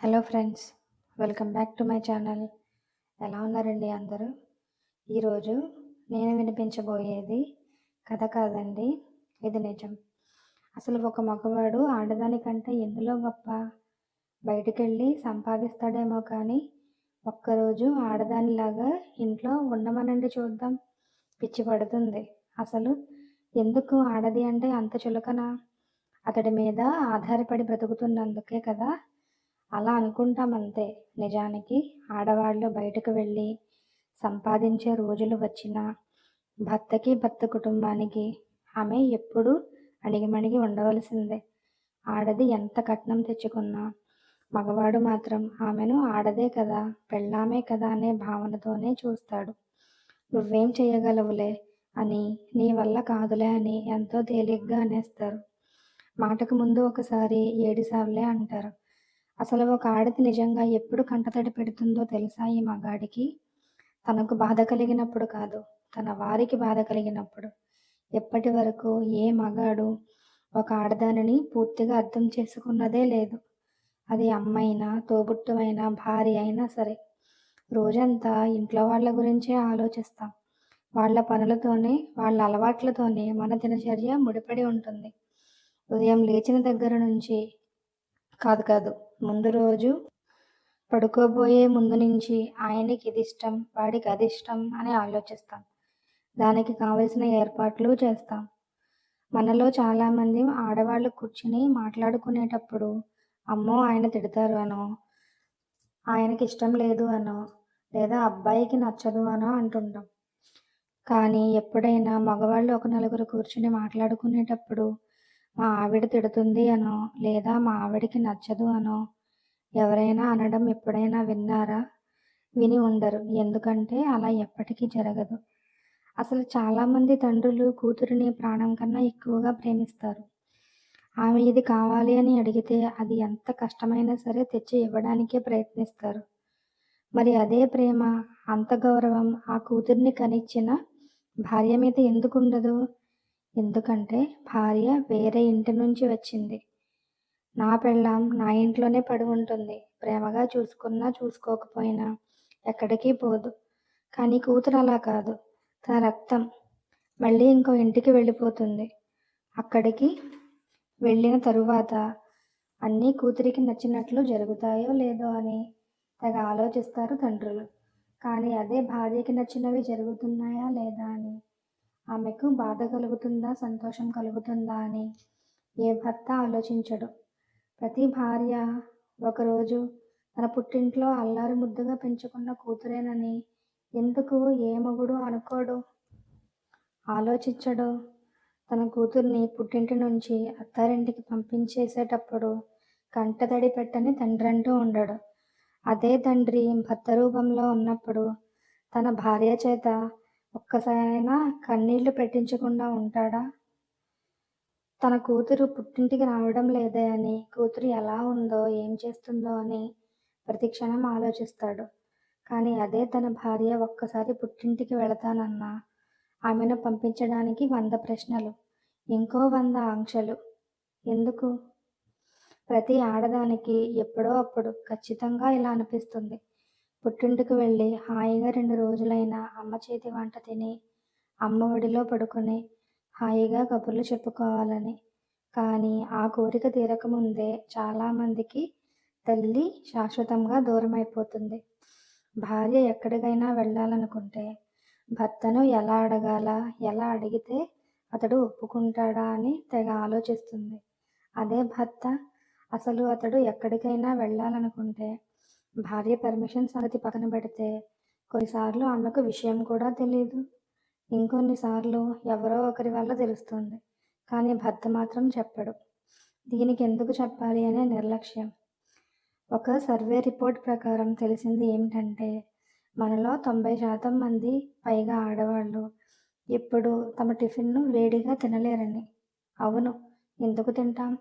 Hello friends, welcome back to my channel. ఎలా ఉన్నారండి అందరూ? ఈరోజు నేను వినిపించబోయేది కథ కాదండి, ఇది నిజం. అసలు ఒక మగవాడు ఆడదానికంటే ఎందులో గొప్ప? బయటికెళ్ళి సంపాదిస్తాడేమో కానీ ఒక్కరోజు ఆడదానిలాగా ఇంట్లో ఉండమనండి చూద్దాం. పిచ్చి పడుతుంది. అసలు ఎందుకు ఆడది అంటే అంత చులకన? అతడి మీద ఆధారపడి బ్రతుకుతున్నందుకే కదా అలా అనుకుంటామంతే. నిజానికి ఆడవాళ్ళు బయటకు వెళ్ళి సంపాదించే రోజులు వచ్చినా భర్త కుటుంబానికి ఆమె ఎప్పుడూ అణిగిమణిగి ఉండవలసిందే. ఆడది ఎంత కట్నం తెచ్చుకున్నా మగవాడు మాత్రం ఆమెను ఆడదే కదా, పెళ్ళామే కదా అనే భావనతోనే చూస్తాడు. నువ్వేం చేయగలవులే అని, నీ వల్ల కాదులే అని ఎంతో తేలిగ్గా అనేస్తారు. మాటకు ముందు ఒకసారి ఏడిసావులే అంటారు. అసలు ఒక ఆడది నిజంగా ఎప్పుడు కంటతడి పెడుతుందో తెలుసా ఈ మగాడికి? తనకు బాధ కలిగినప్పుడు కాదు, తన వారికి బాధ కలిగినప్పుడు. ఎప్పటి వరకు ఏ మగాడు ఒక ఆడదానిని పూర్తిగా అర్థం చేసుకున్నదే లేదు. అది అమ్మైనా, తోబుట్టువైనా, భార్య అయినా సరే. రోజంతా ఇంట్లో వాళ్ళ గురించే ఆలోచిస్తాం. వాళ్ళ పనులతోనే, వాళ్ళ అలవాట్లతోనే మన దినచర్య ముడిపడి ఉంటుంది. ఉదయం లేచిన దగ్గర నుంచి కాదు, ముందు రోజు పడుకోబోయే ముందు నుంచి ఆయనకి ఇది ఇష్టం, వాడికి అది ఇష్టం అని ఆలోచిస్తాం. దానికి కావలసిన ఏర్పాట్లు చేస్తాం. మనలో చాలామంది ఆడవాళ్ళు కూర్చుని మాట్లాడుకునేటప్పుడు అమ్మో ఆయన తిడతారు అనో, ఆయనకి ఇష్టం లేదు అనో, లేదా అబ్బాయికి నచ్చదు అనో అంటుంటాం. కానీ ఎప్పుడైనా మగవాళ్ళు ఒక నలుగురు కూర్చుని మాట్లాడుకునేటప్పుడు మా ఆవిడ తిడుతుంది అనో, లేదా మా ఆవిడకి నచ్చదు అనో ఎవరైనా అనడం ఎప్పుడైనా విన్నారా? విని ఉండరు. ఎందుకంటే అలా ఎప్పటికీ జరగదు. అసలు చాలామంది తండ్రులు కూతురిని ప్రాణం కన్నా ఎక్కువగా ప్రేమిస్తారు. ఆమె ఇది కావాలి అని అడిగితే అది ఎంత కష్టమైనా సరే తెచ్చి ఇవ్వడానికే ప్రయత్నిస్తారు. మరి అదే ప్రేమ, అంత గౌరవం ఆ కూతుర్ని కనిచ్చిన భార్య మీద ఎందుకుండదు? ఎందుకంటే భార్య వేరే ఇంటి నుంచి వచ్చింది. నా పెళ్ళాం నా ఇంట్లోనే పడి ఉంటుంది. ప్రేమగా చూసుకున్నా చూసుకోకపోయినా ఎక్కడికి పోదు. కానీ కూతురు అలా కాదు. తన రక్తం మళ్ళీ ఇంకో ఇంటికి వెళ్ళిపోతుంది. అక్కడికి వెళ్ళిన తరువాత అన్నీ కూతురికి నచ్చినట్లు జరుగుతాయో లేదో అని తెగ ఆలోచిస్తారు తండ్రులు. కానీ అదే భార్యకి నచ్చినవి జరుగుతున్నాయా లేదా అని, ఆమెకు బాధ కలుగుతుందా, సంతోషం కలుగుతుందా అని ఏ భర్త ఆలోచించడు. ప్రతి భార్య ఒకరోజు తన పుట్టింట్లో అల్లారు ముద్దుగా పెంచుకున్న కూతురేనని ఎందుకు ఏ మొగుడు అనుకోడు, ఆలోచించడు? తన కూతుర్ని పుట్టింటి నుంచి అత్తారింటికి పంపించేసేటప్పుడు కంటతడి పెట్టని తండ్రంటూ ఉండడు. అదే తండ్రి భర్త రూపంలో ఉన్నప్పుడు తన భార్య చేత ఒక్కసారైనా కన్నీళ్లు పెట్టించకుండా ఉంటాడా? తన కూతురు పుట్టింటికి రావడం లేదే అని, కూతురు ఎలా ఉందో, ఏం చేస్తుందో అని ప్రతి క్షణం ఆలోచిస్తాడు. కానీ అదే తన భార్య ఒక్కసారి పుట్టింటికి వెళతానన్నా ఆమెను పంపించడానికి 100 ప్రశ్నలు, ఇంకో 100 ఆంక్షలు. ఎందుకు? ప్రతి ఆడదానికి ఎప్పుడో అప్పుడు ఖచ్చితంగా ఇలా అనిపిస్తుంది. పుట్టింటికి వెళ్ళి హాయిగా 2 రోజులైనా అమ్మ చేతి వంట తిని, అమ్మ ఒడిలో పడుకొని హాయిగా కబుర్లు చెప్పుకోవాలని. కానీ ఆ కోరిక తీరకముందే చాలామందికి తల్లి శాశ్వతంగా దూరమైపోతుంది. భార్య ఎక్కడికైనా వెళ్ళాలనుకుంటే భర్తను ఎలా అడగాలా, ఎలా అడిగితే అతడు ఒప్పుకుంటాడా అని తెగ ఆలోచిస్తుంది. అదే భర్త అసలు అతడు ఎక్కడికైనా వెళ్ళాలనుకుంటే భార్య పర్మిషన్ సంగతి పక్కన పెడితే కొన్నిసార్లు ఆమెకు విషయం కూడా తెలియదు. ఇంకొన్నిసార్లు ఎవరో ఒకరి వల్ల తెలుస్తుంది. కానీ భర్త మాత్రం చెప్పడు. దీనికి ఎందుకు చెప్పాలి అనే నిర్లక్ష్యం. ఒక సర్వే రిపోర్ట్ ప్రకారం తెలిసింది ఏమిటంటే మనలో 90% మంది పైగా ఆడవాళ్ళు ఎప్పుడు తమ టిఫిన్ను వేడిగా తినలేరని. అవును, ఎందుకు తింటాం?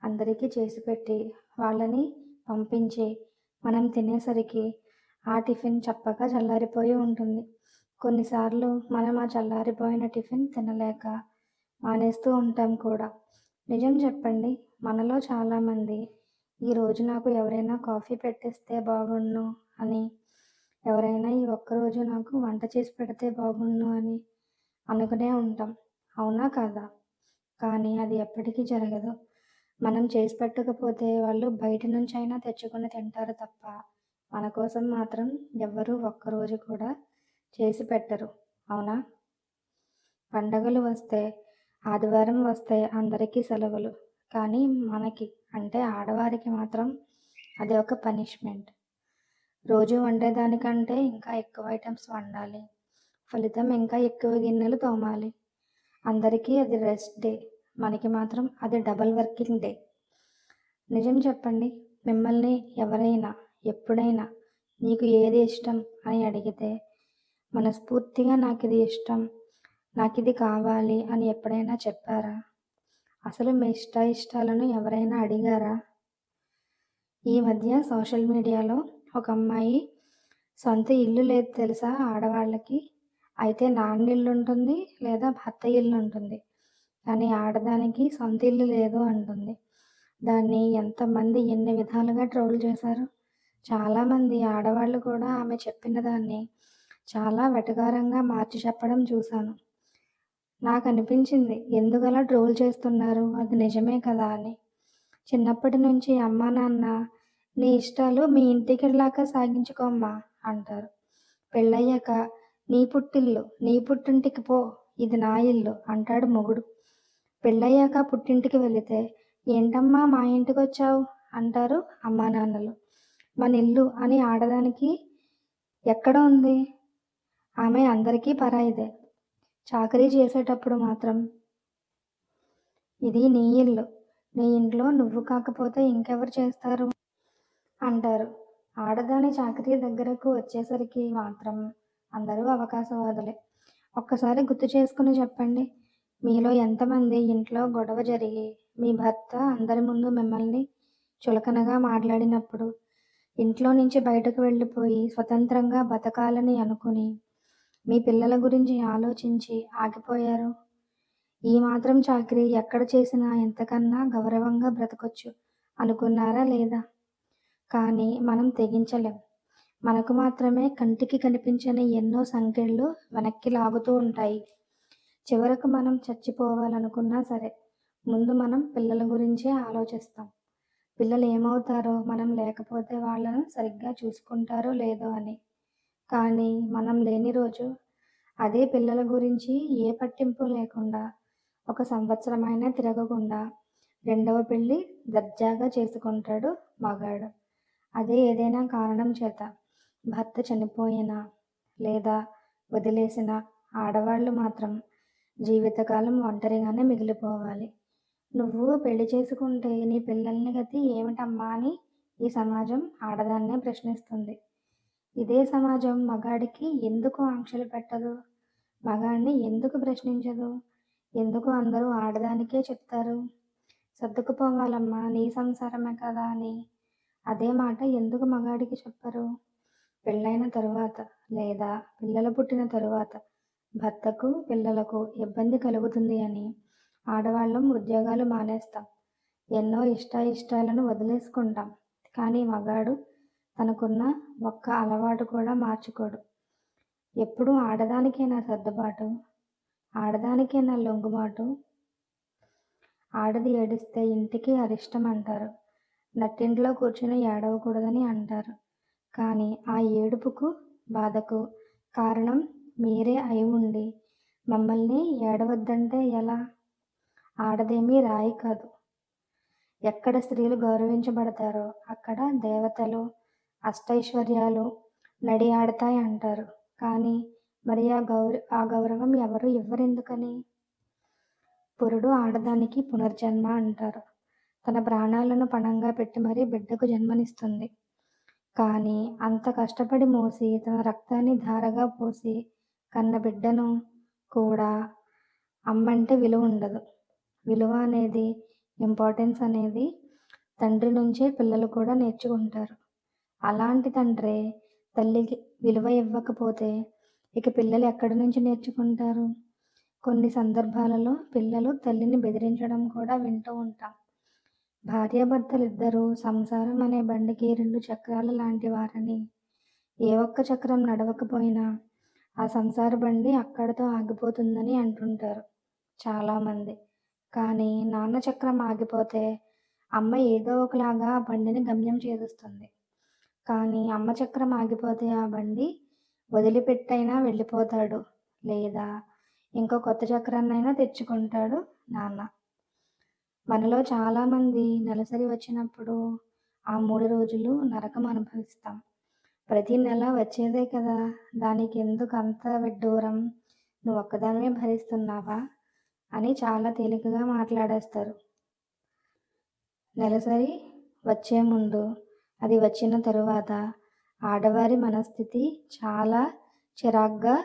అందరికీ చేసి పెట్టి వాళ్ళని పంపించి మనం తినేసరికి ఆ టిఫిన్ చప్పగా చల్లారిపోయి ఉంటుంది. కొన్నిసార్లు మనం ఆ చల్లారిపోయిన టిఫిన్ తినలేక మానేస్తూ ఉంటాం కూడా. నిజం చెప్పండి, మనలో చాలామంది ఈరోజు నాకు ఎవరైనా కాఫీ పెట్టిస్తే బాగుండు అని, ఎవరైనా ఈ ఒక్కరోజు నాకు వంట చేసి పెడితే బాగుండు అని అనుకునే ఉంటాం. అవునా కాదా? కానీ అది ఎప్పటికీ జరగదు. మనం చేసి పెట్టకపోతే వాళ్ళు బయట నుంచైనా తెచ్చుకొని తింటారు తప్ప, మన కోసం మాత్రం ఎవ్వరూ ఒక్కరోజు కూడా చేసి పెట్టరు. అవునా? పండగలు వస్తే, ఆదివారం వస్తే అందరికీ సెలవులు. కానీ మనకి అంటే ఆడవారికి మాత్రం అది ఒక పనిష్మెంట్. రోజు వండేదానికంటే ఇంకా ఎక్కువ ఐటమ్స్ వండాలి. ఫలితం ఇంకా ఎక్కువ గిన్నెలు తోమాలి. అందరికీ అది రెస్ట్ డే. మనకి మాత్రం అది డబుల్ వర్కింగ్ డే. నిజం చెప్పండి, మిమ్మల్ని ఎవరైనా ఎప్పుడైనా నీకు ఏది ఇష్టం అని అడిగితే మనస్ఫూర్తిగా నాకిది ఇష్టం, నాకిది కావాలి అని ఎప్పుడైనా చెప్పారా? అసలు మీ ఇష్టాలను ఎవరైనా అడిగారా? ఈ మధ్య సోషల్ మీడియాలో ఒక అమ్మాయి సొంత ఇల్లు లేదు తెలుసా ఆడవాళ్ళకి. అయితే నాన్నిల్లు ఉంటుంది లేదా భర్త ఇల్లు ఉంటుంది, కానీ ఆడదానికి సొంత ఇల్లు లేదు అంటుంది. దాన్ని ఎంతమంది ఎన్ని విధాలుగా ట్రోల్ చేశారు. చాలామంది ఆడవాళ్ళు కూడా ఆమె చెప్పిన దాన్ని చాలా వెటకారంగా మార్చి చెప్పడం చూశాను. నాకు అనిపించింది, ఎందుకలా ట్రోల్ చేస్తున్నారు, అది నిజమే కదా అని. చిన్నప్పటి నుంచి అమ్మా నాన్న నీ ఇష్టాలు మీ ఇంటికెళ్ళాక సాగించుకోమ్మా అంటారు. పెళ్ళయ్యాక నీ పుట్టిల్లు నీ పుట్టింటికి పో, ఇది నా ఇల్లు అంటాడు మొగుడు. పెళ్ళయ్యాక పుట్టింటికి వెళితే ఏంటమ్మా మా ఇంటికి వచ్చావు అంటారు అమ్మా నాన్నలు. మన ఇల్లు అని ఆడదానికి ఎక్కడ ఉంది? ఆమె అందరికీ పరాయిదే. చాకరీ చేసేటప్పుడు మాత్రం ఇది నీ ఇల్లు, నీ ఇంట్లో నువ్వు కాకపోతే ఇంకెవరు చేస్తారు అంటారు. ఆడదాని చాకరీ దగ్గరకు వచ్చేసరికి మాత్రం అందరూ అవకాశవాదులే. ఒక్కసారి గుర్తు చేసుకుని చెప్పండి, మీలో ఎంతమంది ఇంట్లో గొడవ జరిగి మీ భర్త అందరి ముందు మిమ్మల్ని చులకనగా మాట్లాడినప్పుడు ఇంట్లో నుంచి బయటకు వెళ్ళిపోయి స్వతంత్రంగా బతకాలని అనుకుని మీ పిల్లల గురించి ఆలోచించి ఆగిపోయారు? ఈ మాత్రం చాకరీ ఎక్కడ చేసినా ఎంతకన్నా గౌరవంగా బ్రతకొచ్చు అనుకున్నారా లేదా? కానీ మనం తెగించలేం. మనకు మాత్రమే కంటికి కనిపించని ఎన్నో సంకెళ్ళు వెనక్కి లాగుతూ ఉంటాయి. చివరకు మనం చచ్చిపోవాలనుకున్నా సరే ముందు మనం పిల్లల గురించే ఆలోచిస్తాం. పిల్లలు ఏమవుతారో, మనం లేకపోతే వాళ్ళను సరిగ్గా చూసుకుంటారో లేదో అని. కానీ మనం లేని రోజు అదే పిల్లల గురించి ఏ పట్టింపు లేకుండా, ఒక సంవత్సరమైనా తిరగకుండా రెండవ పెళ్ళి దర్జాగా చేసుకుంటాడు మగాడు. అదే ఏదైనా కారణం చేత భర్త చనిపోయినా లేదా వదిలేసిన ఆడవాళ్ళు మాత్రం జీవితకాలం ఒంటరిగానే మిగిలిపోవాలి. నువ్వు పెళ్లి చేసుకుంటే నీ పిల్లల్ని గతి ఏమిటమ్మా అని ఈ సమాజం ఆడదాన్నే ప్రశ్నిస్తుంది. ఇదే సమాజం మగాడికి ఎందుకు ఆంక్షలు పెట్టదు? మగాడిని ఎందుకు ప్రశ్నించదు? ఎందుకు అందరూ ఆడదానికే చెప్తారు, సర్దుకుపోవాలమ్మా నీ సంసారమే కదా అని? అదే మాట ఎందుకు మగాడికి చెప్పరు? పెళ్ళైన తరువాత లేదా పిల్లలు పుట్టిన తరువాత భర్తకు పిల్లలకు ఇబ్బంది కలుగుతుంది అని ఆడవాళ్ళం ఉద్యోగాలు మానేస్తాం. ఎన్నో ఇష్టాలను వదిలేసుకుంటాం. కానీ మగాడు తనకున్న ఒక్క అలవాటు కూడా మార్చుకోడు. ఎప్పుడూ ఆడదానికేనా సర్దుబాటు? ఆడదానికేనా లొంగుబాటు? ఆడది ఏడిస్తే ఇంటికి అరిష్టం అంటారు. నట్టింట్లో కూర్చుని ఏడవకూడదని అంటారు. కానీ ఆ ఏడుపుకు బాధకు కారణం మీరే అయి ఉండి మమ్మల్ని ఏడవద్దంటే ఎలా? ఆడదేమీ రాయి కాదు. ఎక్కడ స్త్రీలు గౌరవించబడతారో అక్కడ దేవతలు అష్టైశ్వర్యాలు నడి ఆడతాయి అంటారు. కానీ మరి ఆ గౌరవం ఎవరు ఇవ్వరెందుకని? పురుడు ఆడదానికి పునర్జన్మ అంటారు. తన ప్రాణాలను పణంగా పెట్టి మరీ బిడ్డకు జన్మనిస్తుంది. కానీ అంత కష్టపడి మోసి తన రక్తాన్ని ధారగా పోసి కన్న బిడ్డను కూడా అమ్మంటే విలువ ఉండదు. విలువ అనేది, ఇంపార్టెన్స్ అనేది తండ్రి నుంచే పిల్లలు కూడా నేర్చుకుంటారు. అలాంటి తండ్రే తల్లికి విలువ ఇవ్వకపోతే ఇక పిల్లలు ఎక్కడి నుంచి నేర్చుకుంటారు? కొన్ని సందర్భాలలో పిల్లలు తల్లిని బెదిరించడం కూడా వింటూ ఉంటాం. భార్యాభర్తలిద్దరూ సంసారం అనే బండికి 2 చక్రాల లాంటి వారని, ఏ ఒక్క చక్రం నడవకపోయినా ఆ సంసార బండి అక్కడితో ఆగిపోతుందని అంటుంటారు చాలామంది. కానీ నాన్న చక్రం ఆగిపోతే అమ్మ ఏదో ఒకలాగా ఆ బండిని గమ్యం చేరుస్తుంది. కానీ అమ్మ చక్రం ఆగిపోతే ఆ బండి వదిలిపెట్టైనా వెళ్ళిపోతాడు. లేదా ఇంకో కొత్త చక్రాన్నైనా తెచ్చుకుంటాడు నాన్న. మనలో చాలామంది నెలసరి వచ్చినప్పుడు ఆ 3 రోజులు నరకం అనుభవిస్తాం. ప్రతి నెల వచ్చేదే కదా! దానికెందుకు అంత విడ్డూరం? నువ్వొక్కదానివే భరిస్తున్నావా? అని చాలా తేలికగా మాట్లాడేస్తారు. నెలసరి వచ్చే ముందు, అది వచ్చిన తరువాత ఆడవారి మనస్థితి చాలా చిరాగ్గా,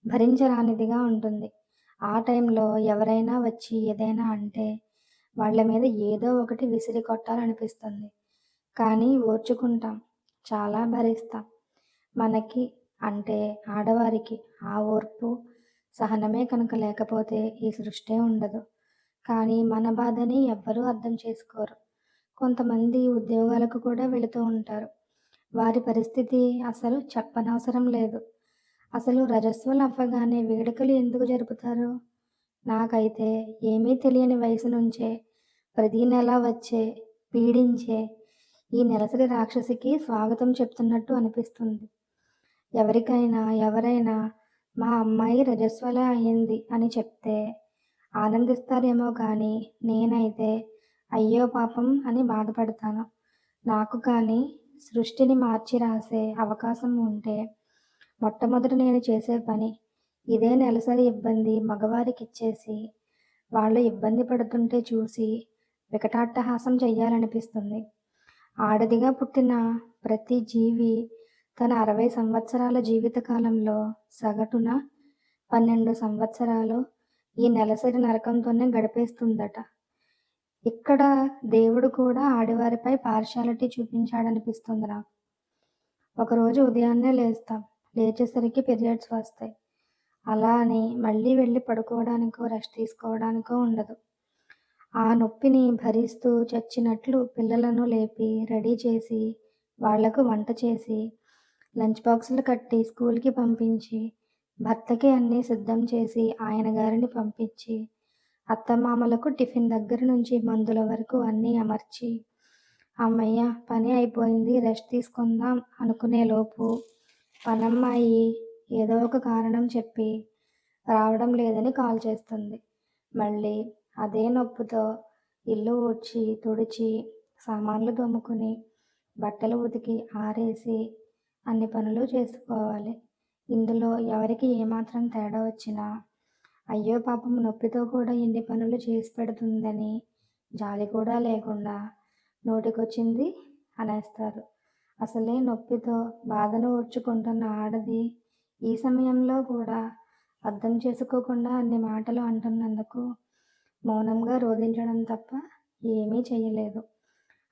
భరించరానిదిగా ఉంటుంది. ఆ టైంలో ఎవరైనా వచ్చి ఏదైనా అంటే వాళ్ళ మీద ఏదో ఒకటి విసిరి కొట్టాలనిపిస్తుంది. కానీ ఓర్చుకుంటాం. చాలా భరిస్తాం. మనకి అంటే ఆడవారికి ఆ ఓర్పు, సహనమే కనుక లేకపోతే ఈ సృష్టే ఉండదు. కానీ మన బాధని ఎవ్వరూ అర్థం చేసుకోరు. కొంతమంది ఉద్యోగాలకు కూడా వెళుతూ ఉంటారు. వారి పరిస్థితి అసలు చెప్పనవసరం లేదు. అసలు రజస్వలు అవ్వగానే వేడుకలు ఎందుకు జరుపుతారు? నాకైతే ఏమీ తెలియని వయసు నుంచే ప్రతి నెల వచ్చే, పీడించే ఈ నెలసరి రాక్షసికి స్వాగతం చెప్తున్నట్టు అనిపిస్తుంది. ఎవరైనా మా అమ్మాయి రజస్వల అయింది అని చెప్తే ఆనందిస్తారేమో కానీ నేనైతే అయ్యో పాపం అని బాధపడతాను. నాకు కానీ సృష్టిని మార్చి రాసే అవకాశం ఉంటే మొట్టమొదట నేను చేసే పని ఇదే నెలసరి ఇబ్బంది మగవారికిచ్చేసి వాళ్ళు ఇబ్బంది పడుతుంటే చూసి వికటాట్టహాసం చెయ్యాలనిపిస్తుంది. ఆడదిగా పుట్టిన ప్రతి జీవి తన 60 సంవత్సరాల జీవితకాలంలో సగటున 12 సంవత్సరాలు ఈ నెలసరి నరకంతోనే గడిపేస్తుందట. ఇక్కడ దేవుడు కూడా ఆడవారిపై పార్షియాలిటీ చూపించాడనిపిస్తుంది నాకు. ఒకరోజు ఉదయాన్నే లేస్తాం. లేచేసరికి పీరియడ్స్ వస్తాయి. అలా అని మళ్ళీ వెళ్ళి పడుకోవడానికో, రెస్ట్ తీసుకోవడానికో ఉండదు. ఆ నొప్పిని భరిస్తూ చచ్చినట్లు పిల్లలను లేపి, రెడీ చేసి, వాళ్లకు వంట చేసి, లంచ్ బాక్సులు కట్టి స్కూల్‌కి పంపించి, భర్తకి అన్నీ సిద్ధం చేసి, ఆయన గారిని పంపించి, అత్తమామలకు టిఫిన్ దగ్గర నుంచి మందుల వరకు అన్నీ అమర్చి, హమ్మయ్య! పని అయిపోయింది రెస్ట్ తీసుకుందాం అనుకునేలోపు పనమ్మాయి ఏదో ఒక కారణం చెప్పి రావడం లేదని కాల్ చేస్తుంది. మళ్ళీ అదే నొప్పితో ఇల్లు ఊడ్చి, తుడిచి, సామాన్లు తోముకుని, బట్టలు ఉతికి, ఆరేసి అన్ని పనులు చేసుకోవాలి. ఇందులో ఎవరికి ఏమాత్రం తేడా వచ్చినా అయ్యో పాపం నొప్పితో కూడా ఇన్ని పనులు చేసి పెడుతుందని జాలి కూడా లేకుండా నోటికొచ్చింది అనేస్తారు. అసలే నొప్పితో బాధను ఓర్చుకుంటున్న ఆడది ఈ సమయంలో కూడా అర్థం చేసుకోకుండా అన్ని మాటలు అంటున్నందుకు మౌనంగా రోదించడం తప్ప ఏమీ చేయలేదు.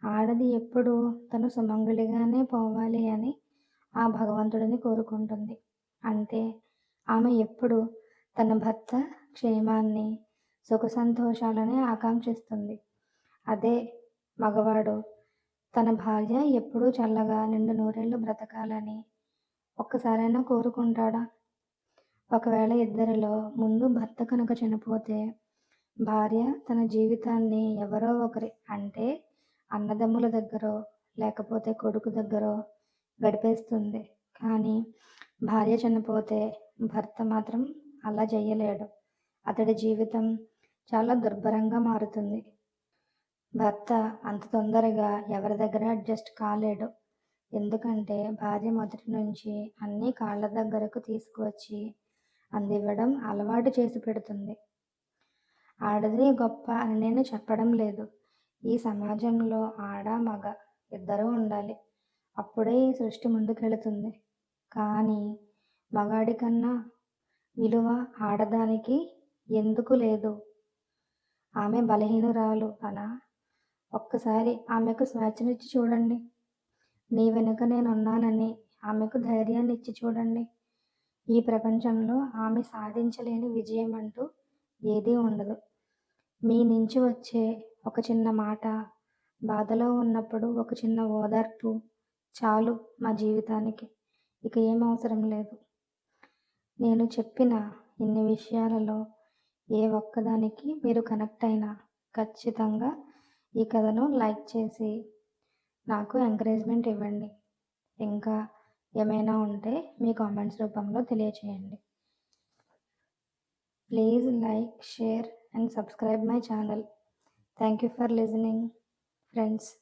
ఆడది ఎప్పుడూ తను సుమంగళిగానే పోవాలి అని ఆ భగవంతుడిని కోరుకుంటుంది. అంటే ఆమె ఎప్పుడూ తన భర్త క్షేమాన్ని, సుఖ సంతోషాలనే ఆకాంక్షిస్తుంది. అదే మగవాడు తన భార్య ఎప్పుడూ చల్లగా నిండు నూరేళ్లు బ్రతకాలని ఒక్కసారైనా కోరుకుంటాడా? ఒకవేళ ఇద్దరిలో ముందు భర్త కనుక చనిపోతే భార్య తన జీవితాన్ని ఎవరో ఒకరి అంటే అన్నదమ్ముల దగ్గరో లేకపోతే కొడుకు దగ్గరో గడిపేస్తుంది. కానీ భార్య చనిపోతే భర్త మాత్రం అలా చెయ్యలేడు. అతడి జీవితం చాలా దుర్భరంగా మారుతుంది. భర్త అంత తొందరగా ఎవరి దగ్గర అడ్జస్ట్ కాలేడు. ఎందుకంటే భార్య మొదటి నుంచి అన్నీ కాళ్ళ దగ్గరకు తీసుకువచ్చి అందివ్వడం అలవాటు చేసి పెడుతుంది. ఆడదే గొప్ప అని నేను చెప్పడం లేదు. ఈ సమాజంలో ఆడ, మగ ఇద్దరూ ఉండాలి. అప్పుడే ఈ సృష్టి ముందుకెళుతుంది. కానీ మగాడి కన్నా విలువ ఆడదానికి ఎందుకు లేదు? ఆమె బలహీనురాలు అనా? ఒక్కసారి ఆమెకు స్వేచ్ఛనిచ్చి చూడండి. నీ వెనుక నేనున్నానని ఆమెకు ధైర్యాన్ని ఇచ్చి చూడండి. ఈ ప్రపంచంలో ఆమె సాధించలేని విజయం అంటూ ఏదీ ఉండదు. మీ నుంచి వచ్చే ఒక చిన్న మాట బాధలో ఉన్నప్పుడు ఒక చిన్న ఓదార్పు చాలు మా జీవితానికి. ఇక ఏం అవసరం లేదు. నేను చెప్పిన ఇన్ని విషయాలలో ఏ ఒక్కదానికి మీరు కనెక్ట్ అయినా ఖచ్చితంగా ఈ కథను లైక్ చేసి నాకు ఎంకరేజ్మెంట్ ఇవ్వండి. ఇంకా ఏమైనా ఉంటే మీ కామెంట్స్ రూపంలో తెలియచేయండి. Please like, share and subscribe my channel. Thank you for listening friends.